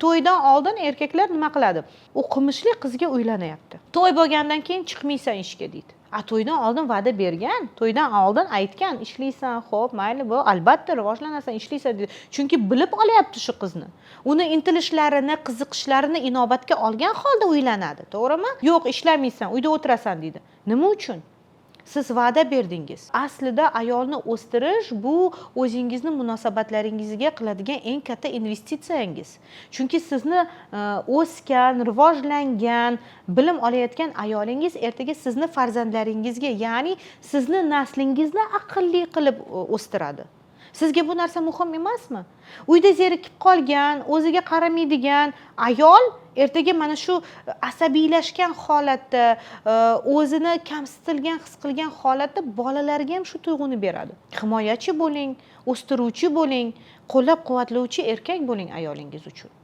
To'ydan oldin erkaklar nima qiladi? O'qimishli qizga uylanyapti. To'y bo'lgandan keyin chiqmaysan ishga deydi. To'ydan oldin va'da bergan, to'ydan oldin aytgan, ishlaysan, xo'p, mayli, bu albatta rivojlanasan, ishlaysan deydi. Chunki bilib olyapti shu qizni. Uni intilishlarini, qiziqishlarini inobatga olgan holda uylanadi, to'g'rimi? Yo'q, ishlamaysan, uyda o'tirasan deydi. Nima uchun? Siz va'da berdingiz. Aslida ayolni o'stirish bu o'zingizni munosabatlaringizga qiladigan eng katta investitsiyangiz. Chunki sizni o'sgan, rivojlangan, bilim olayotgan ayolingiz ertaga sizni farzandlaringizga, ya'ni sizni naslingizni aqlli qilib o'stiradi. Sizga bu narsa muhim emasmi? Uyda zerikib qolgan, o'ziga qaramaydigan ayol ertaga mana shu asabiylashgan holatda, o'zini kamsitilgan his qilgan holatda bolalarga ham shu tuyg'uni beradi. Himoyachi bo'ling, o'stiruvchi bo'ling, qo'llab-quvvatlovchi erkak bo'ling ayolingiz uchun.